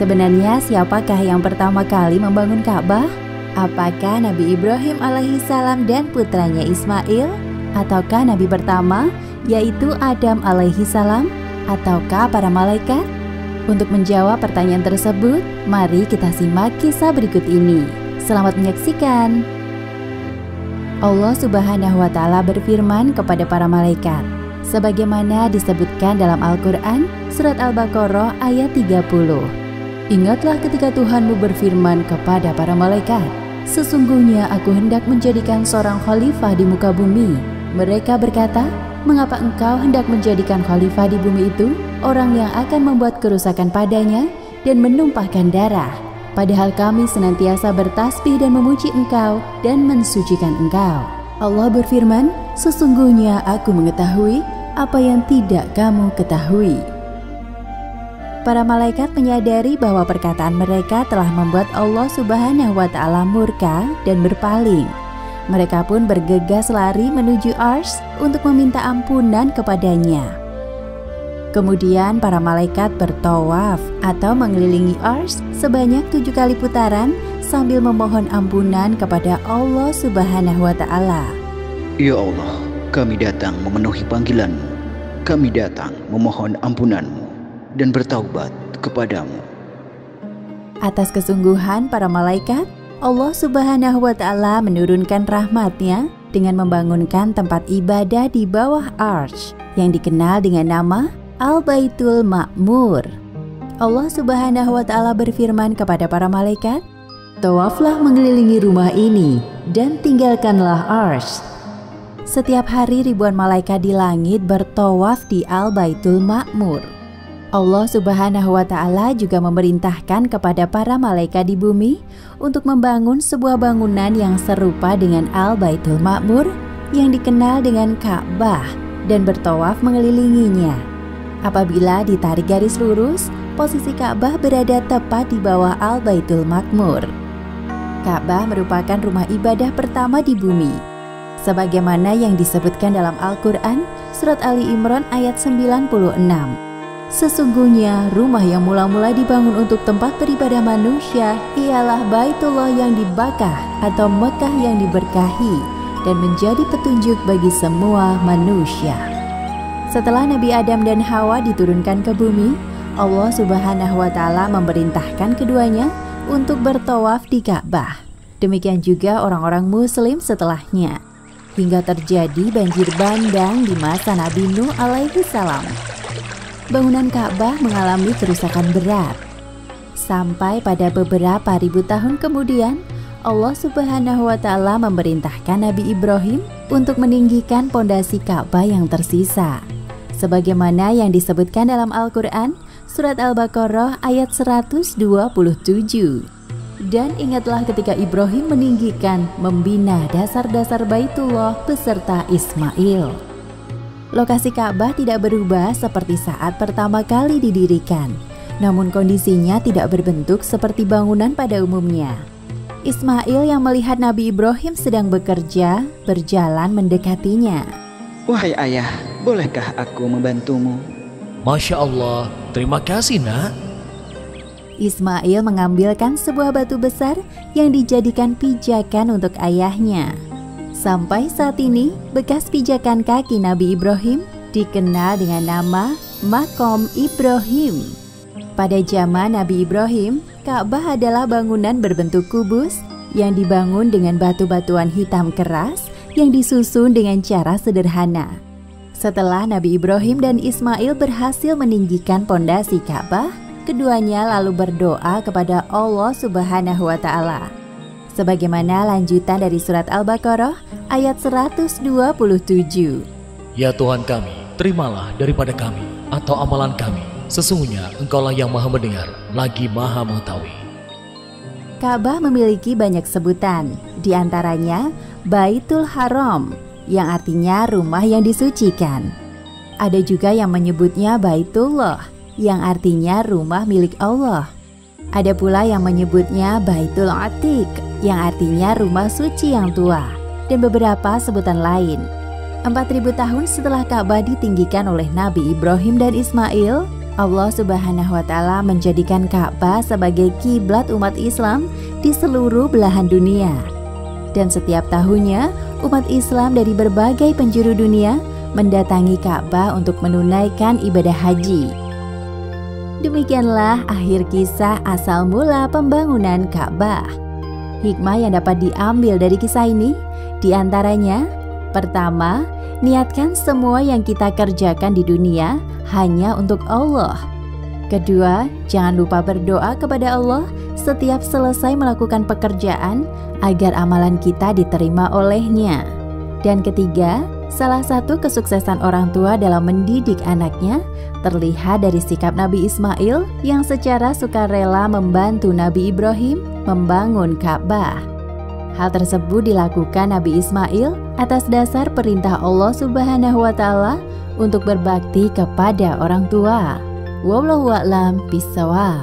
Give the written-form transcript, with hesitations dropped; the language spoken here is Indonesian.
Sebenarnya siapakah yang pertama kali membangun Ka'bah? Apakah Nabi Ibrahim alaihissalam dan putranya Ismail? Ataukah Nabi pertama, yaitu Adam alaihissalam? Ataukah para malaikat? Untuk menjawab pertanyaan tersebut, mari kita simak kisah berikut ini. Selamat menyaksikan. Allah Subhanahu wa Ta'ala berfirman kepada para malaikat, sebagaimana disebutkan dalam Al-Quran, surat Al-Baqarah ayat 30. Ingatlah ketika Tuhanmu berfirman kepada para malaikat, sesungguhnya aku hendak menjadikan seorang khalifah di muka bumi. Mereka berkata, mengapa engkau hendak menjadikan khalifah di bumi itu orang yang akan membuat kerusakan padanya dan menumpahkan darah? Padahal kami senantiasa bertasbih dan memuji engkau dan mensucikan engkau. Allah berfirman, sesungguhnya aku mengetahui apa yang tidak kamu ketahui. Para malaikat menyadari bahwa perkataan mereka telah membuat Allah Subhanahu wa Ta'ala murka dan berpaling. Mereka pun bergegas lari menuju Arsy untuk meminta ampunan kepadanya. Kemudian para malaikat bertawaf atau mengelilingi Arsy sebanyak 7 kali putaran sambil memohon ampunan kepada Allah Subhanahu wa Ta'ala. Ya Allah, kami datang memenuhi panggilan-Mu. Kami datang memohon ampunan-Mu dan bertaubat kepadamu. Atas kesungguhan para malaikat, Allah Subhanahu wa Ta'ala menurunkan rahmat-Nya dengan membangunkan tempat ibadah di bawah Arsy yang dikenal dengan nama Al-Baitul Ma'mur. Allah Subhanahu wa Ta'ala berfirman kepada para malaikat, tawaflah mengelilingi rumah ini dan tinggalkanlah Arsy. Setiap hari ribuan malaikat di langit bertawaf di Al-Baitul Ma'mur. Allah Subhanahu wa Ta'ala juga memerintahkan kepada para malaikat di bumi untuk membangun sebuah bangunan yang serupa dengan Al-Baitul Ma'mur yang dikenal dengan Ka'bah dan bertawaf mengelilinginya. Apabila ditarik garis lurus, posisi Ka'bah berada tepat di bawah Al-Baitul Ma'mur. Ka'bah merupakan rumah ibadah pertama di bumi, sebagaimana yang disebutkan dalam Al-Quran, surat Ali Imran ayat 96. Sesungguhnya rumah yang mula-mula dibangun untuk tempat beribadah manusia ialah Baitullah yang dibakah atau Mekah yang diberkahi dan menjadi petunjuk bagi semua manusia. Setelah Nabi Adam dan Hawa diturunkan ke bumi, Allah Subhanahu wa Ta'ala memerintahkan keduanya untuk bertawaf di Ka'bah. Demikian juga orang-orang muslim setelahnya, hingga terjadi banjir bandang di masa Nabi Nuh alaihissalam. Bangunan Ka'bah mengalami kerusakan berat. Sampai pada beberapa ribu tahun kemudian, Allah Subhanahu wa Ta'ala memerintahkan Nabi Ibrahim untuk meninggikan pondasi Ka'bah yang tersisa, sebagaimana yang disebutkan dalam Al-Quran, surat Al-Baqarah ayat 127. Dan ingatlah ketika Ibrahim meninggikan, membina dasar-dasar Baitullah beserta Ismail. Lokasi Ka'bah tidak berubah seperti saat pertama kali didirikan, namun kondisinya tidak berbentuk seperti bangunan pada umumnya. Ismail yang melihat Nabi Ibrahim sedang bekerja, berjalan mendekatinya. Wahai ayah, bolehkah aku membantumu? Masya Allah, terima kasih nak. Ismail mengambilkan sebuah batu besar yang dijadikan pijakan untuk ayahnya. Sampai saat ini, bekas pijakan kaki Nabi Ibrahim dikenal dengan nama Maqam Ibrahim. Pada zaman Nabi Ibrahim, Ka'bah adalah bangunan berbentuk kubus yang dibangun dengan batu-batuan hitam keras yang disusun dengan cara sederhana. Setelah Nabi Ibrahim dan Ismail berhasil meninggikan pondasi Ka'bah, keduanya lalu berdoa kepada Allah Subhanahu wa Ta'ala. Sebagaimana lanjutan dari surat Al-Baqarah ayat 127. Ya Tuhan kami, terimalah daripada kami atau amalan kami. Sesungguhnya Engkaulah yang maha mendengar, lagi maha mengetahui. Ka'bah memiliki banyak sebutan, di antaranya Baitul Haram, yang artinya rumah yang disucikan. Ada juga yang menyebutnya Baitullah, yang artinya rumah milik Allah. Ada pula yang menyebutnya Baitul Atiq, yang artinya rumah suci yang tua, dan beberapa sebutan lain. 4000 tahun setelah Ka'bah ditinggikan oleh Nabi Ibrahim dan Ismail, Allah Subhanahu wa Ta'ala menjadikan Ka'bah sebagai kiblat umat Islam di seluruh belahan dunia. Dan setiap tahunnya, umat Islam dari berbagai penjuru dunia mendatangi Ka'bah untuk menunaikan ibadah haji. Demikianlah akhir kisah asal mula pembangunan Ka'bah. Hikmah yang dapat diambil dari kisah ini diantaranya, pertama, niatkan semua yang kita kerjakan di dunia hanya untuk Allah. Kedua, jangan lupa berdoa kepada Allah setiap selesai melakukan pekerjaan agar amalan kita diterima olehnya. Dan ketiga, salah satu kesuksesan orang tua dalam mendidik anaknya terlihat dari sikap Nabi Ismail yang secara sukarela membantu Nabi Ibrahim membangun Ka'bah. Hal tersebut dilakukan Nabi Ismail atas dasar perintah Allah Subhanahu wa Ta'ala untuk berbakti kepada orang tua. Wallahu a'lam bishawab.